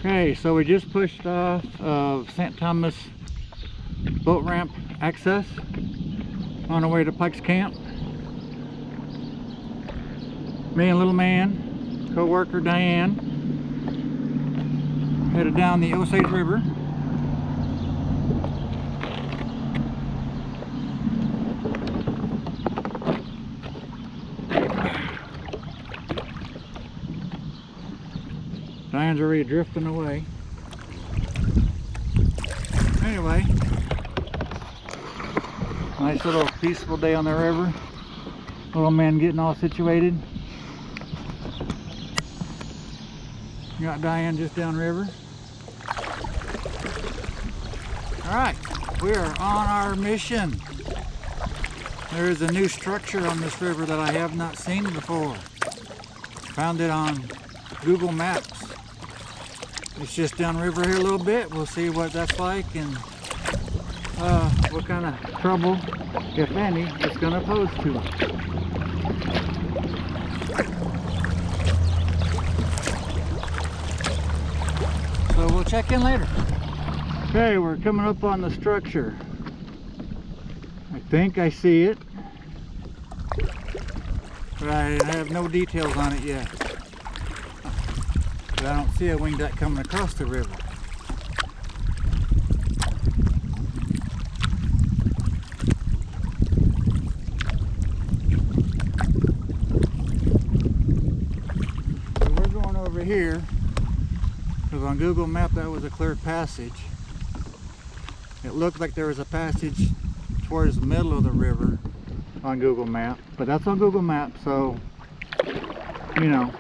Okay, so we just pushed off of St. Thomas boat ramp access on our way to Pike's Camp. Me and little man, co-worker Diane, headed down the Osage River. Diane's already drifting away. Anyway, nice little peaceful day on the river. Little man getting all situated. Got Diane just downriver. Alright, we are on our mission. There is a new structure on this river that I have not seen before. Found it on Google Maps. It's just downriver here a little bit. We'll see what that's like and what kind of trouble, if any, it's going to pose to us. So we'll check in later. Okay, we're coming up on the structure. I think I see it, but I have no details on it yet. But I don't see a wing deck coming across the river. So we're going over here because on Google Map that was a cleared passage. It looked like there was a passage towards the middle of the river on Google Map, but that's on Google Map, so you know.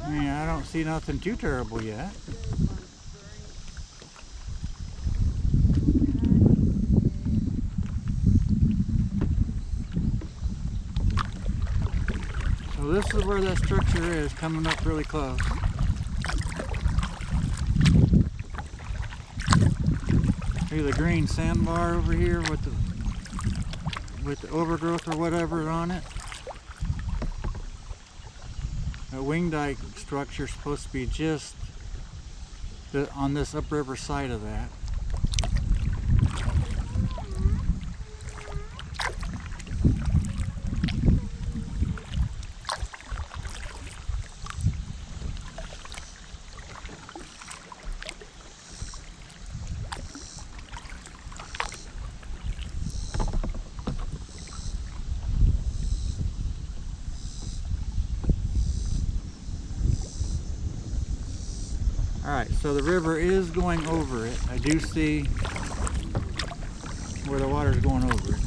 Yeah, I don't see nothing too terrible yet. So this is where that structure is, coming up really close. See the green sandbar over here with the overgrowth or whatever on it. A wing dike structure is supposed to be just on this upriver side of that. Alright, so the river is going over it. I do see where the water is going over it.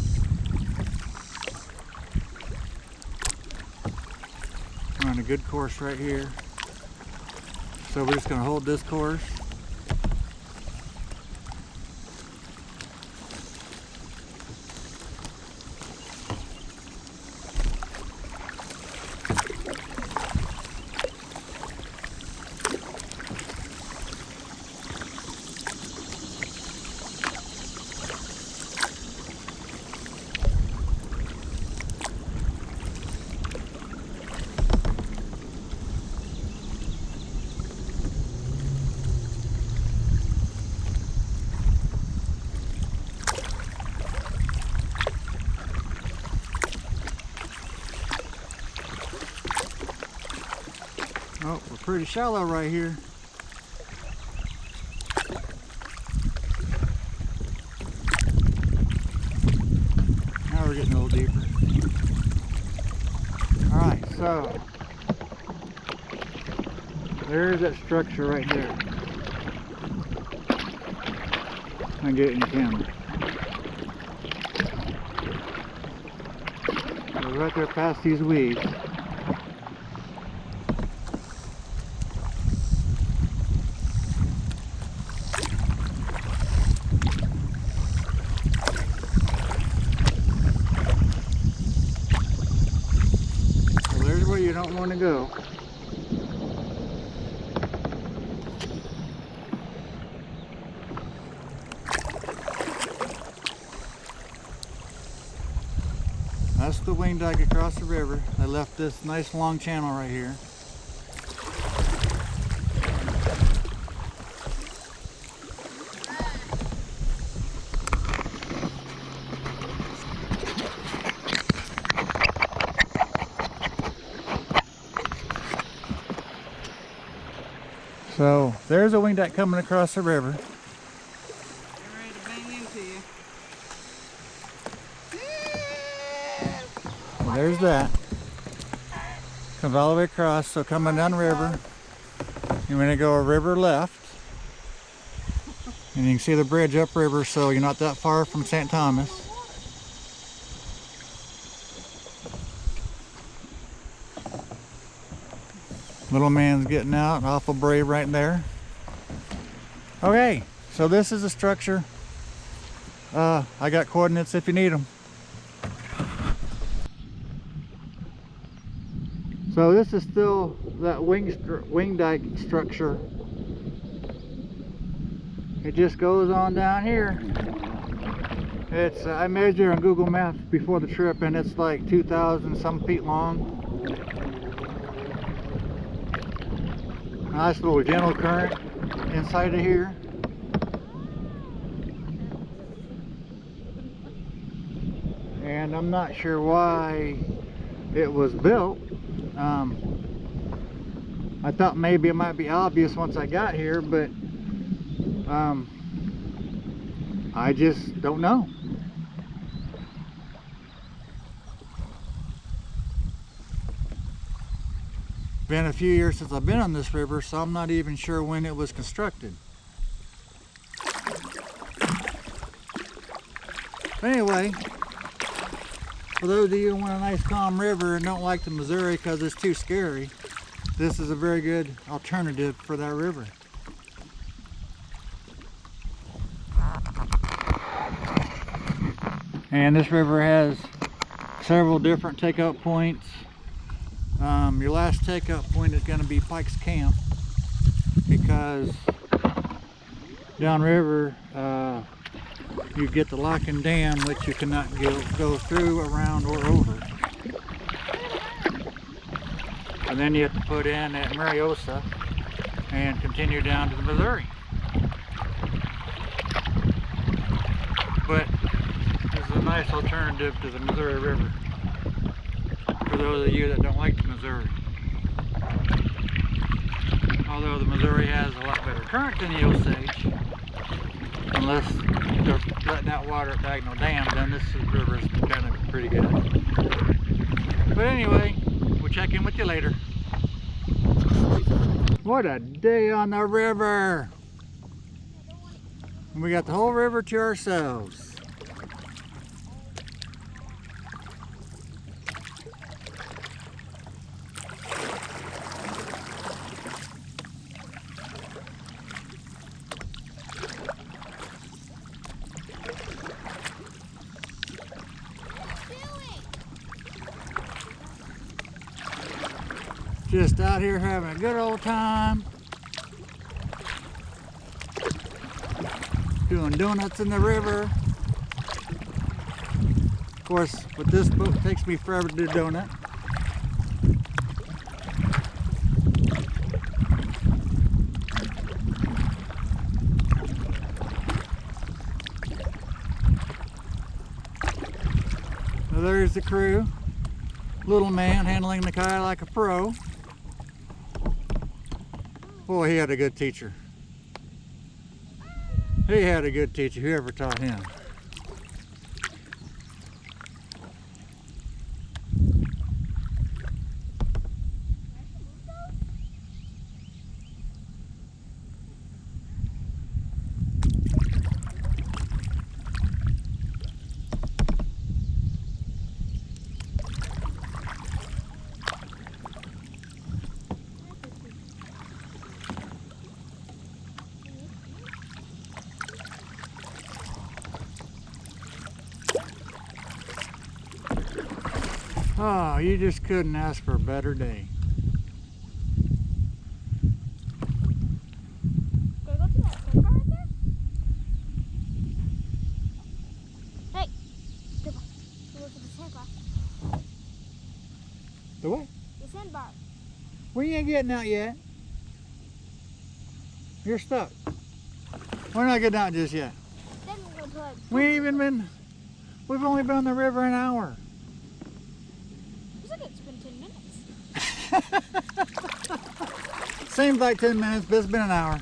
We're on a good course right here. So we're just going to hold this course. Oh, we're pretty shallow right here. Now we're getting a little deeper. Alright, so there's that structure right there. I get it in the camera. We're right there past these weeds. want to go. That's the wing dike across the river. I left this nice long channel right here. So there's a wing dike coming across the river. Get ready to bang into you. Well, there's that. Comes all the way across. So coming down the river, you're going to go a river left. And you can see the bridge upriver, so you're not that far from St. Thomas. Little man's getting out, awful brave right there. Okay, so this is a structure. I got coordinates if you need them. So this is still that wing dike structure. It just goes on down here. It's I measured on Google Maps before the trip, and it's like 2,000 some feet long. Nice little gentle current inside of here. And I'm not sure why it was built. I thought maybe it might be obvious once I got here, but I just don't know. Been a few years since I've been on this river, so I'm not even sure when it was constructed. But anyway, for those of you who want a nice calm river and don't like the Missouri because it's too scary, this is a very good alternative for that river. And this river has several different takeout points. Your last takeout point is going to be Pike's Camp, because downriver you get the Lock-in Dam, which you cannot go through, around, or over. And then you have to put in at Mariposa and continue down to the Missouri. But this is a nice alternative to the Missouri River for those of you that don't like the Missouri. Although the Missouri has a lot better current than the Osage, unless they're letting that water at Bagnell Dam, then this river is kind of pretty good. But anyway, we'll check in with you later. What a day on the river! We got the whole river to ourselves. Just out here having a good old time. Doing donuts in the river. Of course, with this boat, it takes me forever to do a donut. Well, there's the crew. Little man handling the kayak like a pro. Boy, he had a good teacher. He had a good teacher, whoever taught him. Oh, you just couldn't ask for a better day. The what? The sandbar. We ain't getting out yet. You're stuck. We're not getting out just yet. Then we're gonna play. We ain't even been, we've only been on the river an hour. Looks like it's been 10 minutes. Seems like 10 minutes, but it's been an hour.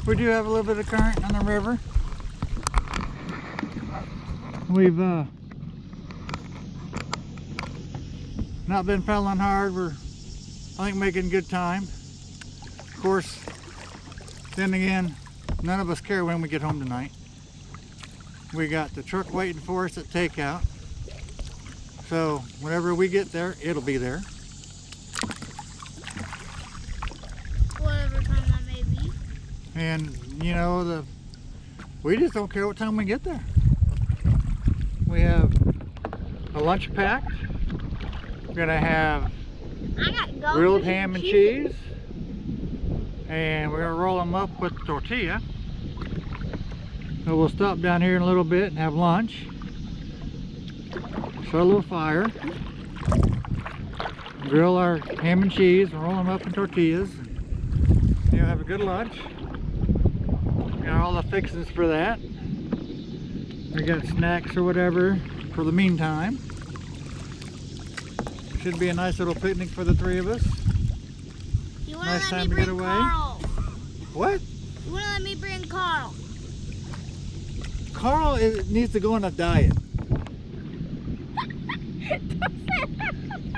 We do have a little bit of current on the river. We've not been pedaling hard. We're, I think, making good time. Of course, then again, none of us care when we get home tonight. We got the truck waiting for us at takeout. So whenever we get there, it'll be there. Whatever time that may be. And you know, we just don't care what time we get there. We have a lunch packed. We're gonna have grilled ham and cheese, and we're gonna roll them up with tortilla. So we'll stop down here in a little bit and have lunch. Start a little fire. Grill our ham and cheese and roll them up in tortillas. You know, have a good lunch. Got all the fixings for that. We got snacks or whatever for the meantime. Should be a nice little picnic for the three of us. You wanna Nice let time me to get bring away. Carl? What? You wanna let me bring Carl? Carl needs to go on a diet.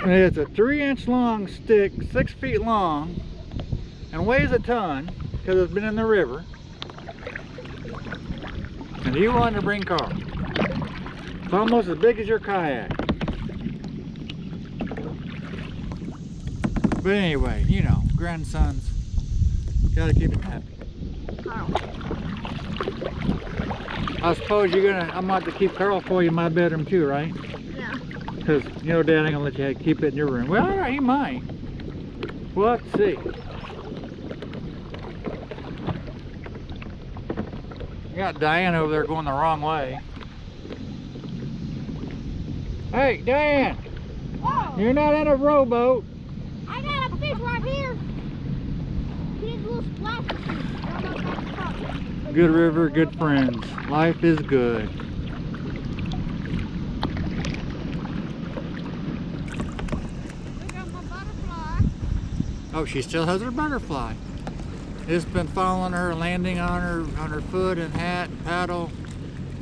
It's a 3-inch long stick, 6 feet long, and weighs a ton because it's been in the river. And you want to bring Carl. It's almost as big as your kayak. But anyway, you know, grandsons, gotta keep it happy. Carl. I suppose you're gonna, I'm about to keep Carl for you in my bedroom too, right? Yeah. Because, you know, Dad ain't gonna let you keep it in your room. Well, alright, he might. We'll have to see. You got Diane over there going the wrong way. Hey, Diane! Whoa! You're not in a rowboat. I got a fish right here. He did a little splash. Good river, good friends. Life is good. We got my butterfly. Oh, she still has her butterfly. It's been following her, landing on her foot and hat and paddle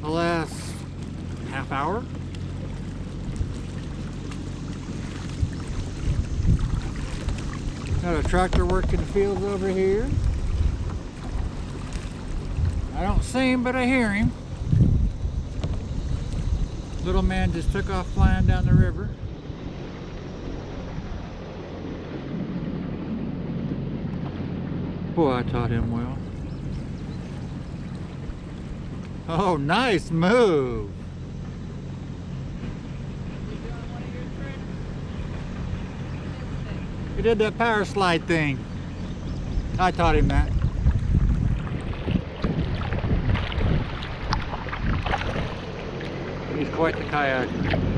the last half hour. Got a tractor working the fields over here. I don't see him, but I hear him. Little man just took off flying down the river. Boy, I taught him well. Oh, nice move. He did that power slide thing. I taught him that. He's quite the kayaker.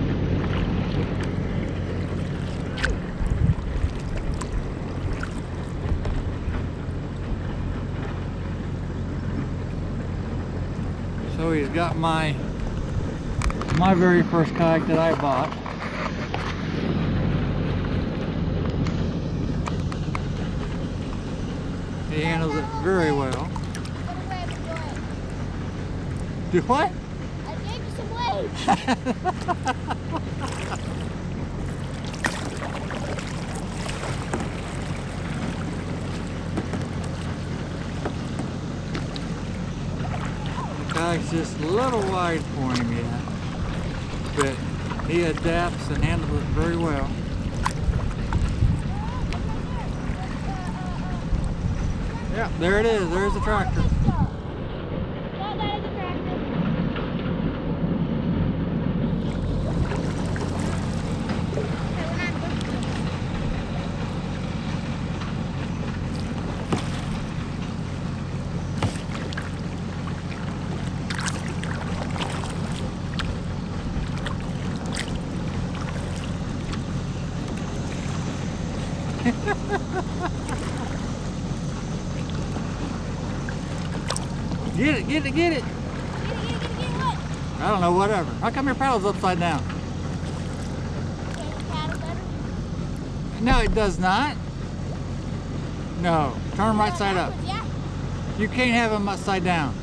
So he's got my very first kayak that I bought. He handles it very well. Do what? I gave you some waves. The kayak's just a little wide for him yet, but he adapts and handles it very well. Yeah, there it is. There's the tractor. Get it, get it, get it. Get what? I don't know, whatever. How come your paddle's upside down? Okay, the paddle better. No, it does not. No, turn them right side up. Yeah. You can't have them upside down.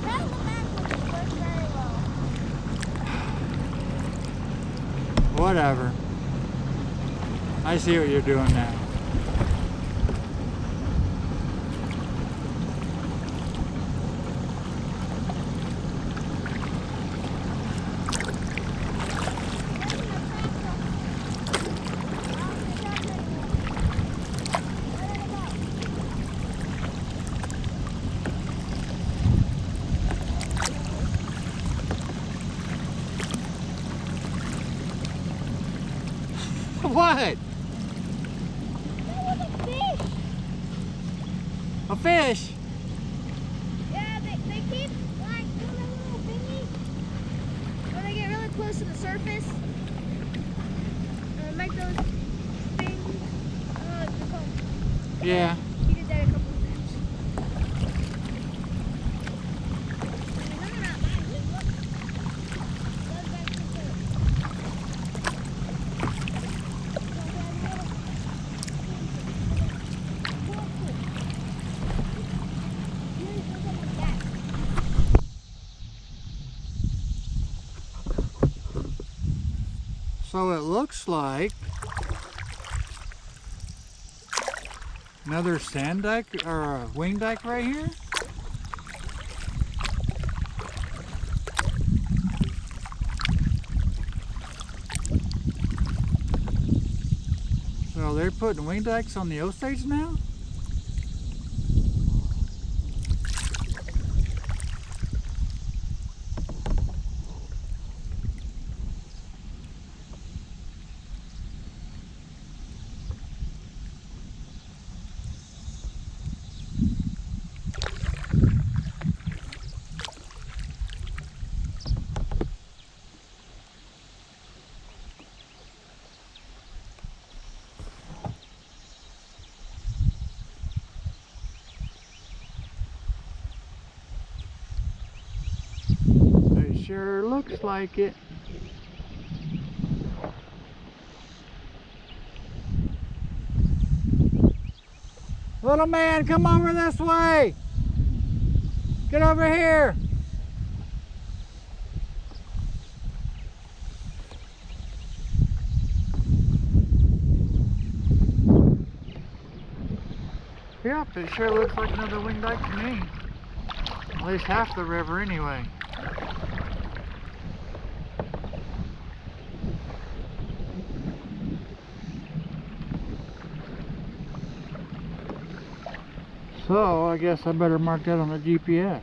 Paddle backwards works very well. Whatever. I see what you're doing now. What? That was a fish. A fish? Yeah, they keep like doing a little thingy when they get really close to the surface. Make those things. I don't know what they're called. Yeah. He did that a couple of times. No, they're not mine. Look. Goes back to the So it looks like another sand dike or a wing dike right here. So they're putting wing dikes on the Osage now? It sure looks like it. Little man, come over this way. Get over here. Yep, it sure looks like another wing dike to me. At least half the river anyway. So I guess I better mark that on the GPS.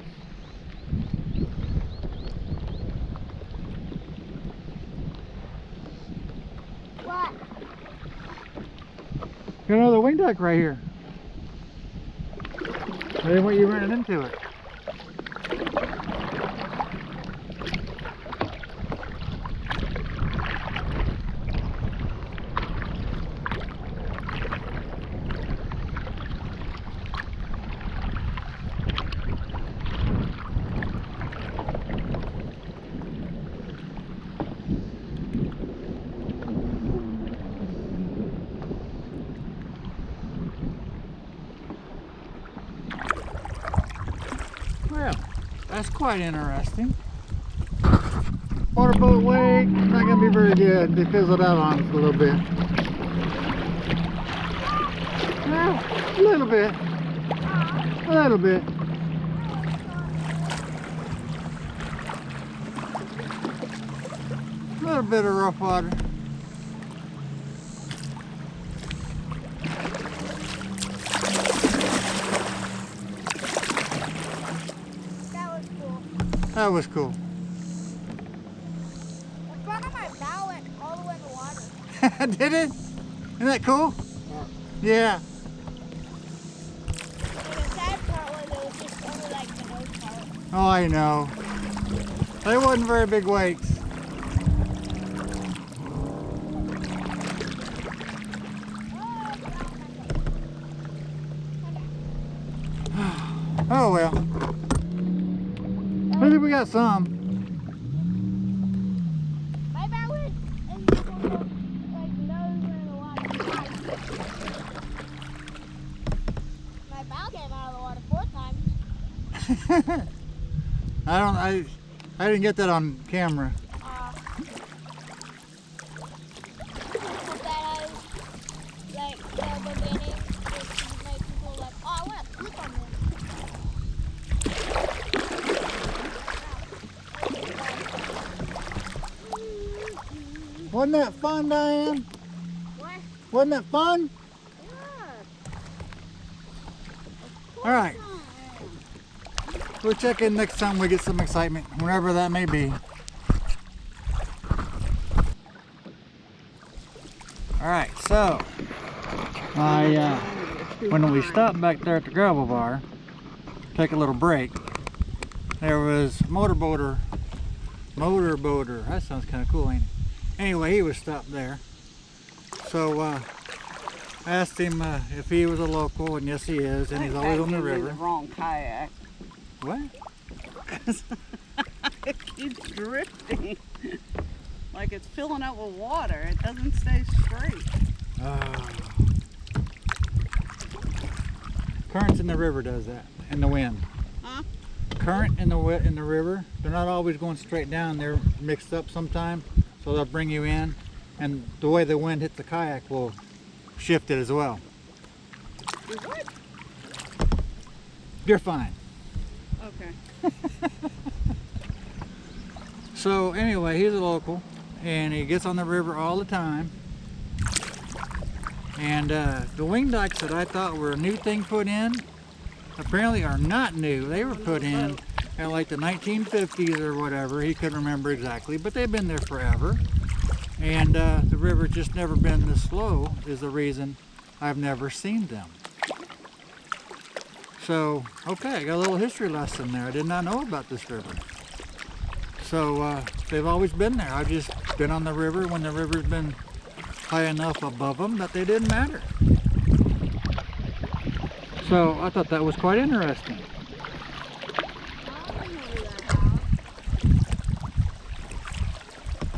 What? Got another wing dike right here. I didn't want you running into it. Well, that's quite interesting. Water boat wake, not going to be very good. They fizzled out on us a little bit. Well, a little bit. A little bit. A little bit of rough water. That was cool. The front of my bow went all the way in the water. Did it? Isn't that cool? Yeah. And the sad part was it was just only like the nose part. Oh, I know. They wasn't very big wakes. Oh well. Maybe we got some. Maybe I would. And you don't know, like, nose in the water twice. My bow came out of the water 4 times. I didn't get that on camera. Put that as, like, the beginning, just make people like, oh, I want to poop on this. Wasn't that fun, Diane? What? Wasn't that fun? Yeah. All right. We'll check in next time we get some excitement, whenever that may be. All right, so when we stopped back there at the gravel bar, take a little break, there was motorboater. That sounds kind of cool, ain't it? Anyway, he was stopped there. So I asked him if he was a local, and yes he is, and he's always on the river. The wrong kayak. What? It keeps drifting. Like it's filling up with water. It doesn't stay straight. Currents in the river does that, and the wind. Huh? Current in the river, they're not always going straight down. They're mixed up sometimes, so they'll bring you in, and the way the wind hits the kayak will shift it as well. What? You're fine. Okay. So anyway, he's a local, and he gets on the river all the time. And the wing dikes that I thought were a new thing put in, apparently are not new. They were put in at like the 1950s or whatever. He couldn't remember exactly, but they've been there forever. And the river's just never been this slow is the reason I've never seen them. So, okay, I got a little history lesson there. I did not know about this river. So they've always been there. I've just been on the river when the river's been high enough above them that they didn't matter. So I thought that was quite interesting.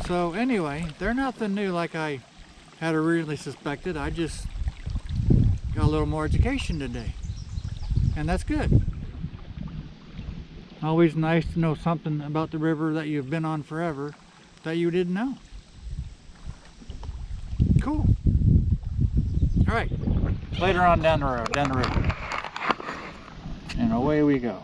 So anyway, they're nothing new like I had originally suspected. I just got a little more education today. And that's good. Always nice to know something about the river that you've been on forever that you didn't know. Cool. All right, later on down the road, down the river. And away we go.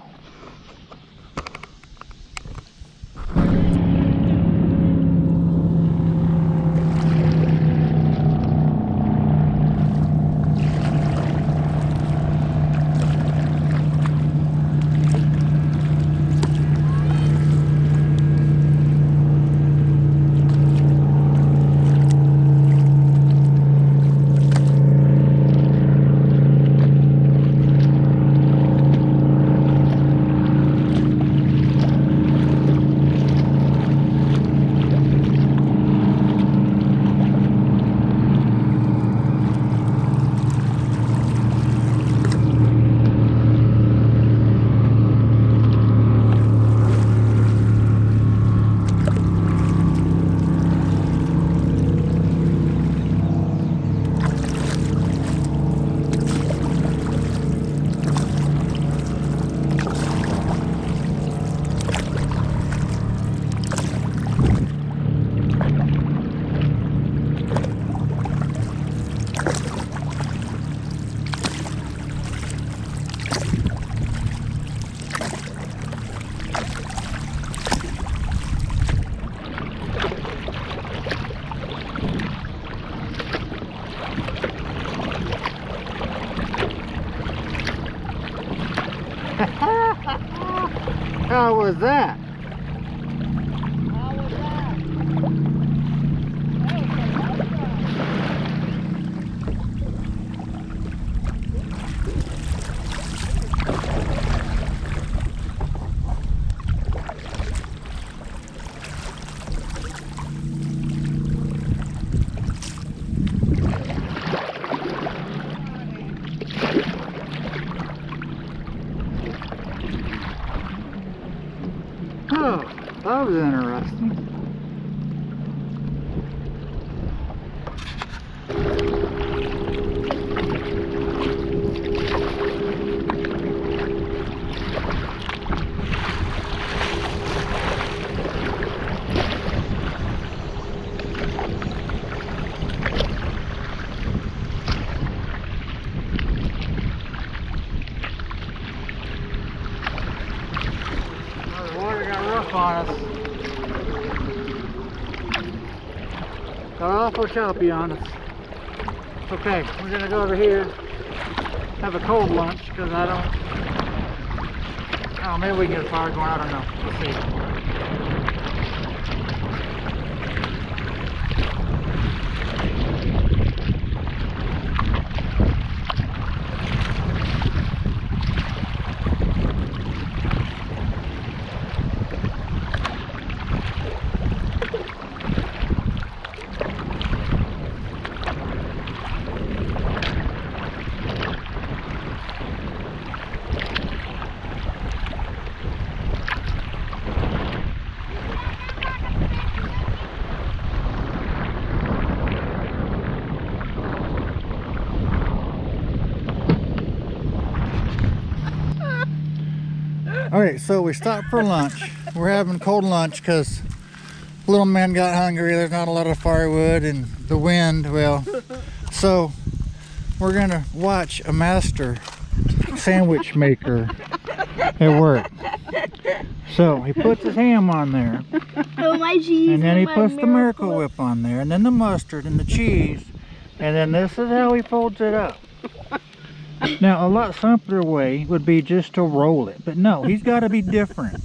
How was that? How was that? Oh, that was interesting. The water got rough on us. Got awful choppy on us. Okay, we're gonna go over here, have a cold lunch, because I don't, oh, maybe we can get a fire going, I don't know. Let's see. Alright, so we stopped for lunch. We're having cold lunch because little man got hungry. There's not a lot of firewood and the wind, well. So we're gonna watch a master sandwich maker at work. So he puts his ham on there. Oh, my cheese. And then he puts the Miracle Whip on there, and then the mustard and the cheese. And then this is how he folds it up. Now, a lot simpler way would be just to roll it, but no, he's got to be different.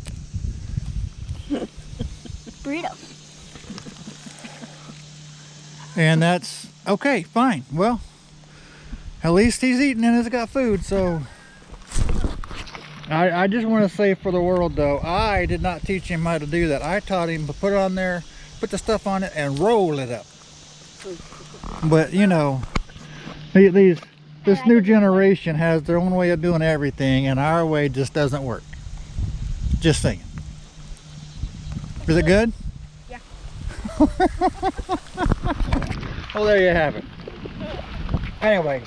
Burrito. And that's okay, fine. Well, at least he's eating and has got food, so I just want to say for the world though, I did not teach him how to do that. I taught him to put it on there, put the stuff on it, and roll it up. But you know, this new generation has their own way of doing everything, and our way just doesn't work. Just saying. Is it good? Yeah. Well, there you have it. Anyway,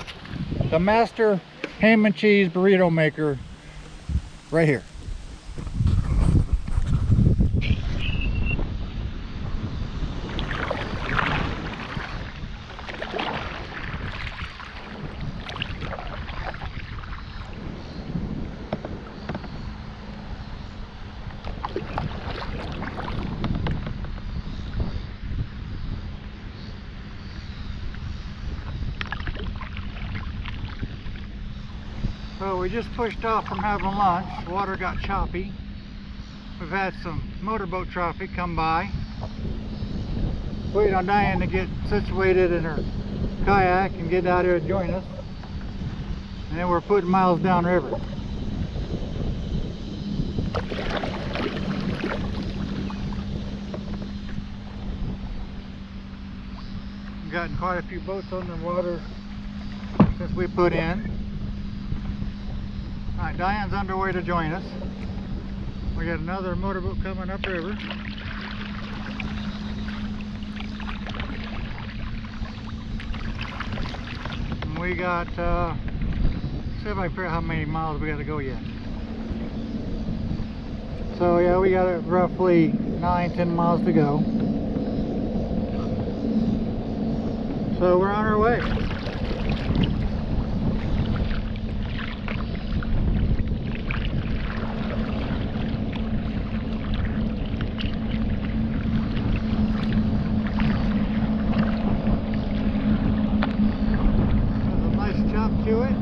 the master ham and cheese burrito maker right here. So we just pushed off from having lunch. Water got choppy. We've had some motorboat traffic come by. Waiting on Diane to get situated in her kayak and get out here to join us. And then we're putting miles downriver. We've gotten quite a few boats on the water since we put in. Alright, Diane's underway to join us. We got another motorboat coming upriver. And we got, see if I figure out how many miles we got to go yet. So yeah, we got roughly 9-10 miles to go. So we're on our way. To it.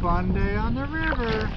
Fun day on the river.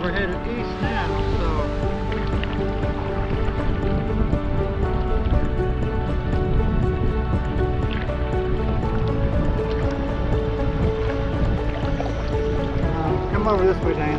We're headed east now, so come over this way, Dan.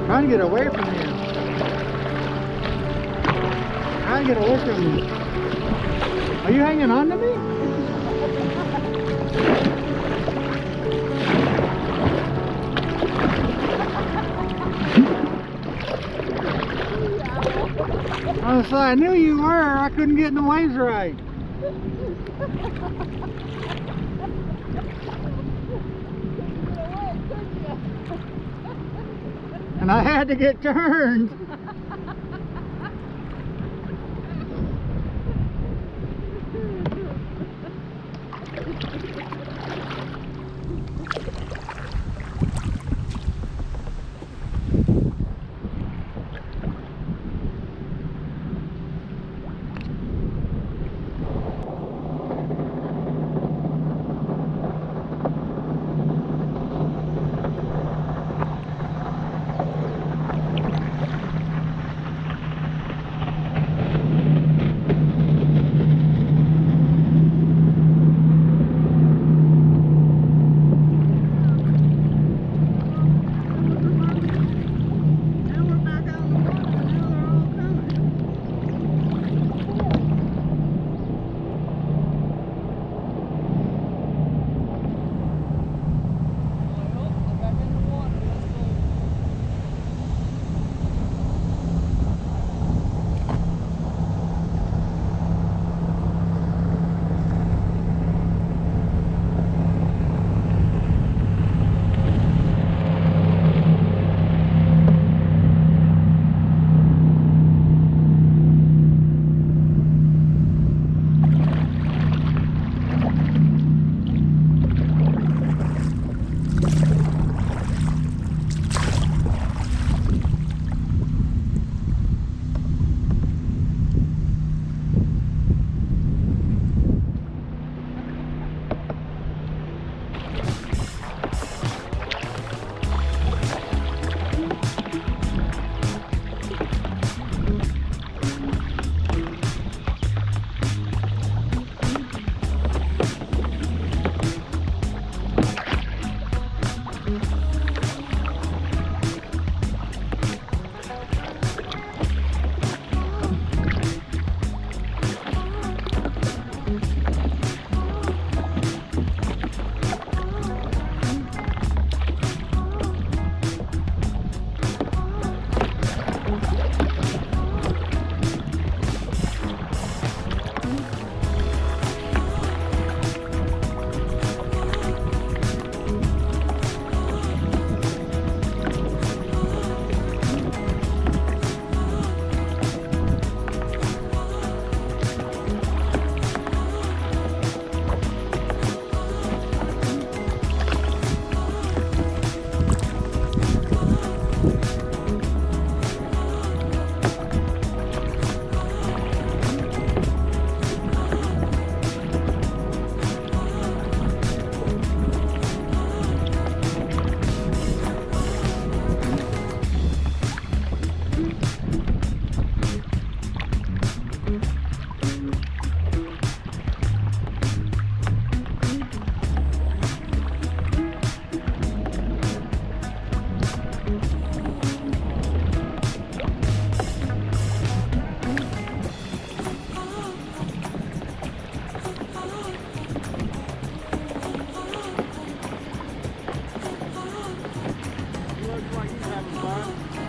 Trying to get away from you. Trying to get away from you. Are you hanging on to me? I knew you were. I couldn't get in the waves right. and I had to get turned.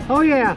Oh yeah.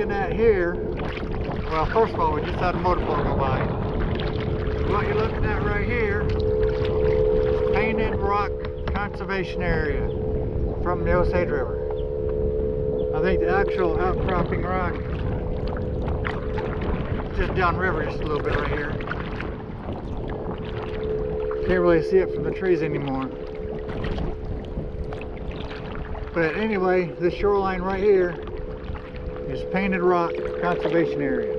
looking at here, well, first of all, we just had a motorboat go by. What you're looking at right here is Painted Rock Conservation Area from the Osage River. I think the actual outcropping rock is just downriver just a little bit right here. Can't really see it from the trees anymore. But anyway, this shoreline right here is Painted Rock Conservation Area.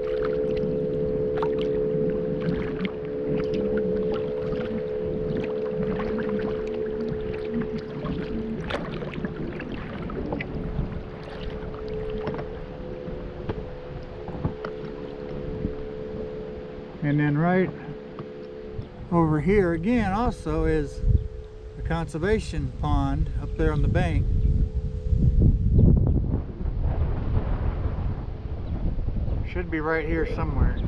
And then right over here again also is a conservation pond up there on the bank. Should be right here somewhere.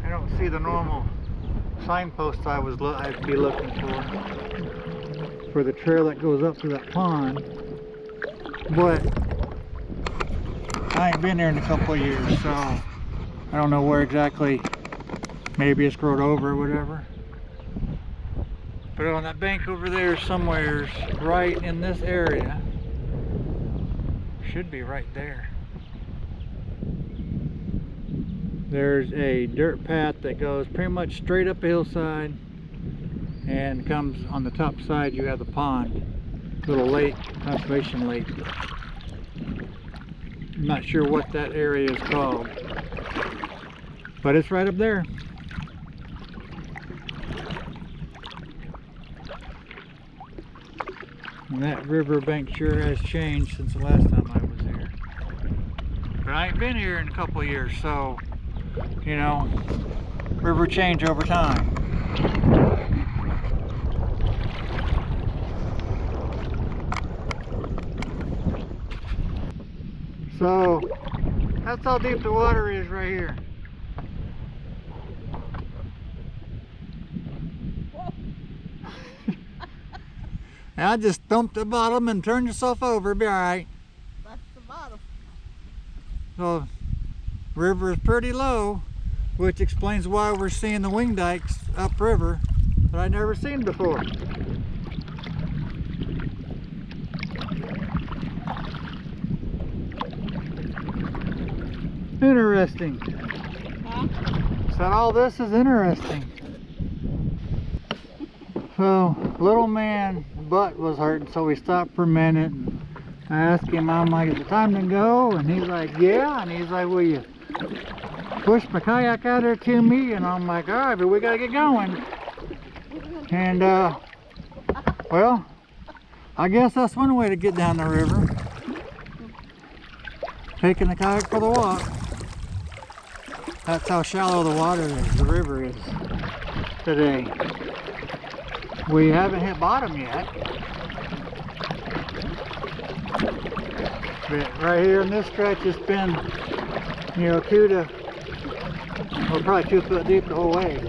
I don't see the normal signpost I'd be looking for the trail that goes up to that pond, but I ain't been there in a couple of years, so I don't know where exactly. Maybe it's grown over or whatever. But on that bank over there somewhere, right in this area, should be right there. There's a dirt path that goes pretty much straight up a hillside and comes on the top side. You have the pond, little lake, conservation lake. I'm not sure what that area is called, but it's right up there. And that river bank sure has changed since the last time I was here. But I ain't been here in a couple of years, so, you know, river change over time. So, that's how deep the water is right here. I just thumped the bottom and turned yourself over, it'll be alright. That's the bottom. So, river is pretty low, which explains why we're seeing the wing dikes upriver that I'd never seen before. Interesting. Huh? So all this is interesting. So, little man butt was hurting, so we stopped for a minute. And I asked him, I'm like, is it time to go? And he's like, yeah. And he's like, will you push my kayak out there to me? And I'm like, all right, but we gotta get going. And well, I guess that's one way to get down the river. Taking the kayak for the walk. That's how shallow the water is, the river is today. We haven't hit bottom yet. But right here in this stretch, it's been, you know, probably 2 foot deep the whole way.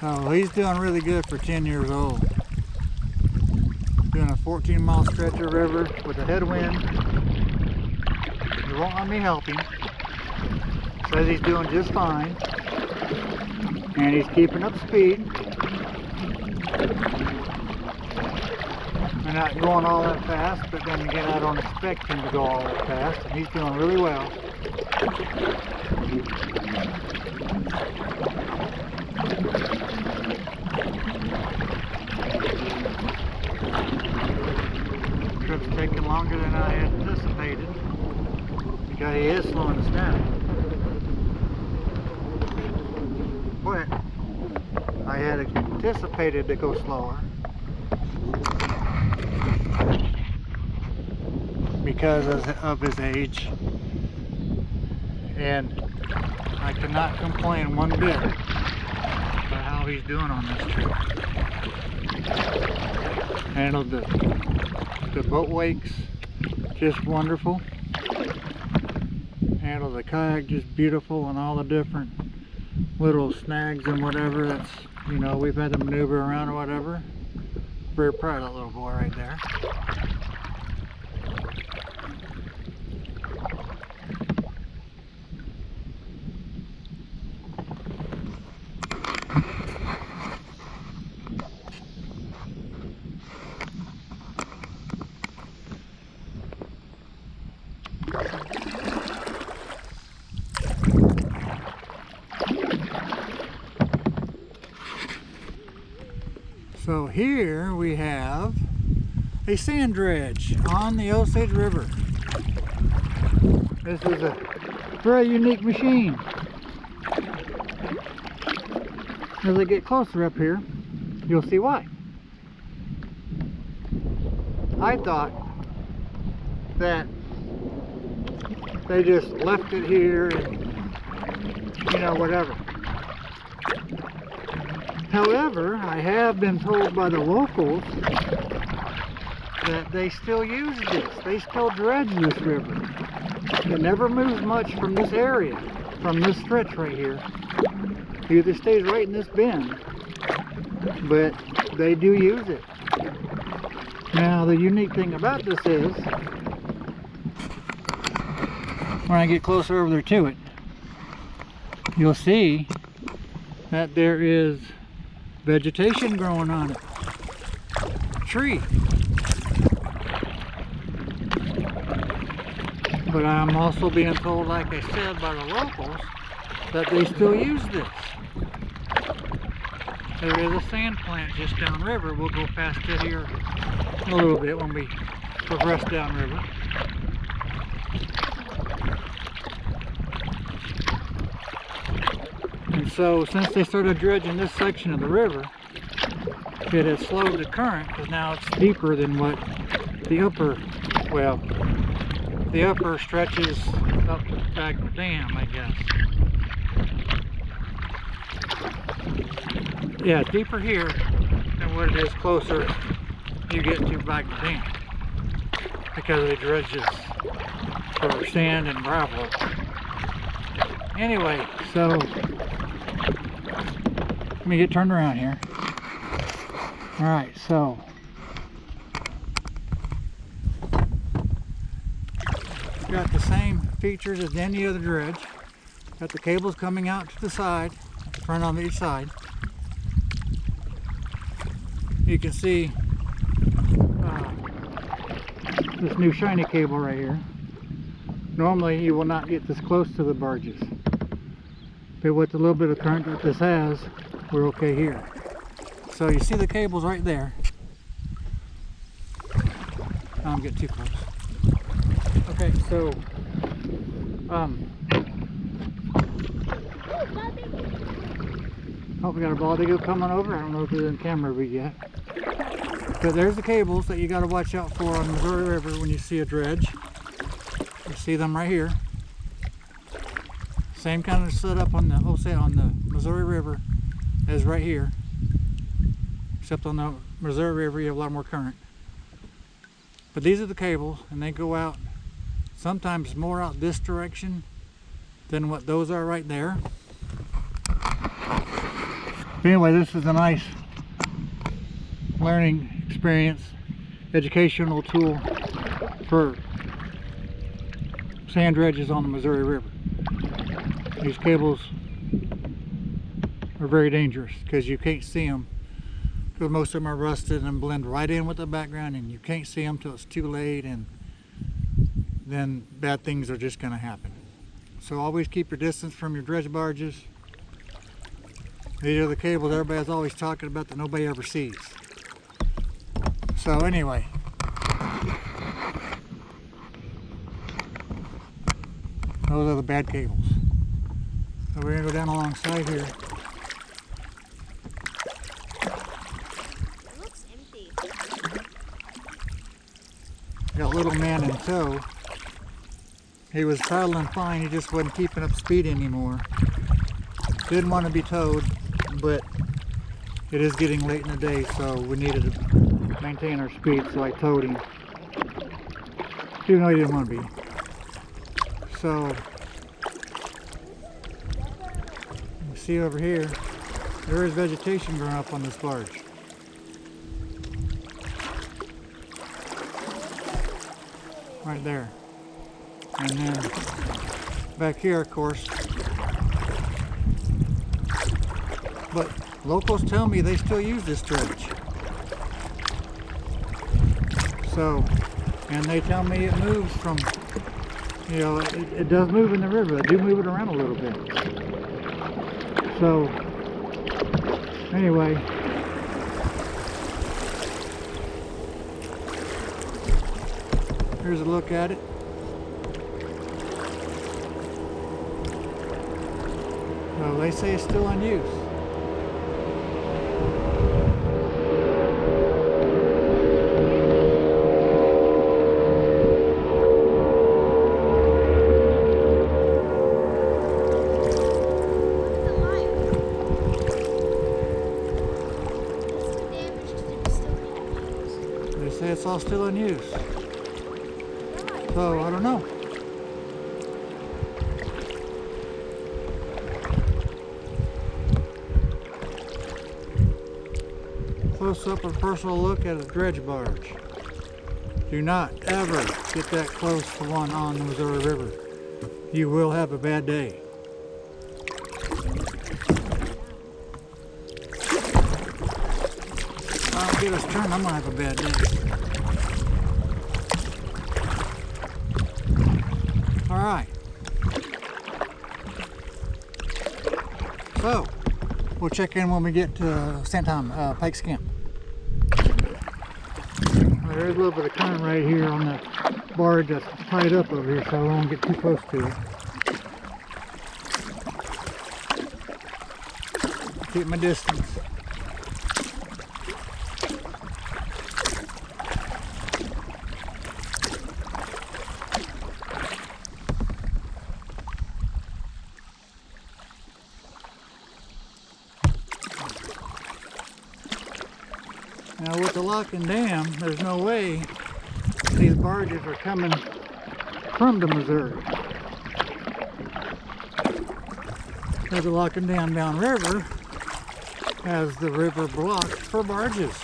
Oh, he's doing really good for 10 years old. Doing a 14-mile stretch of river with a headwind. He won't let me help him. Says he's doing just fine. And he's keeping up speed. We're not going all that fast, but then again, I don't expect him to go all that fast. And he's doing really well. Trip's taking longer than I had anticipated because he is slowing us down. But I had anticipated to go slower because of his age, and I cannot complain one bit about how he's doing on this trip. Handled the boat wakes just wonderful, handle the kayak just beautiful, and all the different little snags and whatever that's, you know, we've had to maneuver around or whatever. Very proud of that little boy right there. So here we have a sand dredge on the Osage River. This is a very unique machine. As I get closer up here, you'll see why. I thought that they just left it here and, you know, whatever. However, I have been told by the locals that they still use this. They still dredge this river. It never moves much from this area, from this stretch right here. It either stays right in this bend, but they do use it. Now, the unique thing about this is, when I get closer over there to it, you'll see that there is vegetation growing on it. Tree. But I'm also being told, like I said, by the locals, that they still use this. There is a sand plant just downriver. We'll go past it here a little bit when we progress downriver. And so, since they started dredging this section of the river, it has slowed the current, because now it's deeper than what the upper, well, the upper stretches up the Bagma Dam, I guess. Yeah, it's deeper here than what it is closer you get to Bagma Dam, because they dredge this for sand and gravel. Anyway, so let me get turned around here. Alright, so got the same features as any other dredge. Got the cables coming out to the side, front on each side. You can see this new shiny cable right here. Normally you will not get this close to the barges, but with the little bit of current that this has, we're okay here. So you see the cables right there. I don't get too close. Okay, so oh, we got a bald eagle coming over. I don't know if it's in camera yet. But there's the cables that you got to watch out for on the Missouri River when you see a dredge. You see them right here. Same kind of setup on the Missouri River as right here. Except on the Missouri River you have a lot more current. But these are the cables, and they go out sometimes more out this direction than what those are right there. But anyway, this is a nice learning experience, educational tool for sand dredges on the Missouri River. These cables are very dangerous because you can't see them, because most of them are rusted and blend right in with the background, and you can't see them till it's too late, and then bad things are just going to happen. So always keep your distance from your dredge barges. These are the cables everybody's always talking about that nobody ever sees. So anyway, those are the bad cables. So we're going to go down alongside here. It looks empty. Got little man in tow. He was paddling fine, he just wasn't keeping up speed anymore. Didn't want to be towed, but it is getting late in the day, so we needed to maintain our speed, so I towed him. Even though he didn't want to be. So see over here, there is vegetation growing up on this barge. Right there. And then back here, of course. But locals tell me they still use this dredge. So, and they tell me it moves from, you know, it does move in the river. They do move it around a little bit. So, anyway, here's a look at it. So they say it's still in use. They say it's all still in use. So I don't know. Close up and personal look at a dredge barge. Do not ever get that close to one on the Missouri River. You will have a bad day. If I don't get us turned, I'm gonna have a bad day. All right. So, we'll check in when we get to Pikes Camp. Well, there's a little bit of current right here on the barge that's tied up over here, so I won't get too close to it. Keep my distance. Now with the lock and dam, there's no way these barges are coming from the Missouri. Because the lock and dam downriver has the river blocked for barges.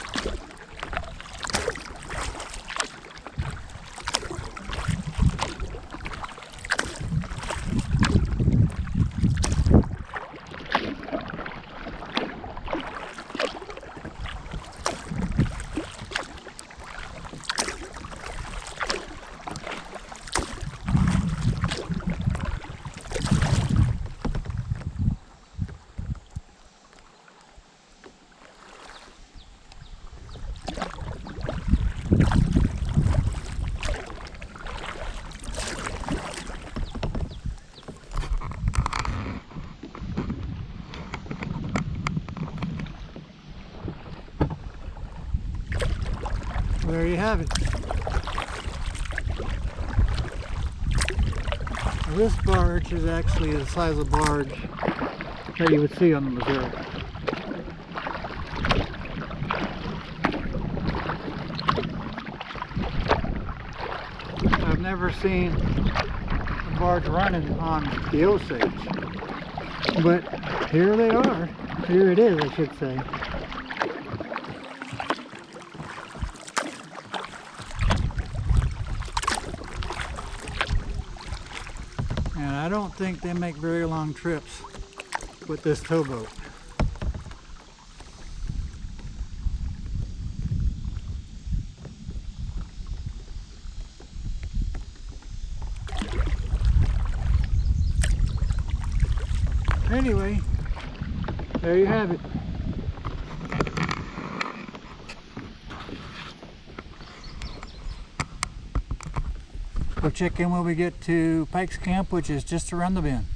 There you have it. Now this barge is actually the size of barge that you would see on the Missouri. I've never seen a barge running on the Osage, but here they are. Here it is, I should say. And I don't think they make very long trips with this towboat. Anyway, there you have it. We'll check in when we get to Pikes Camp, which is just around the bend.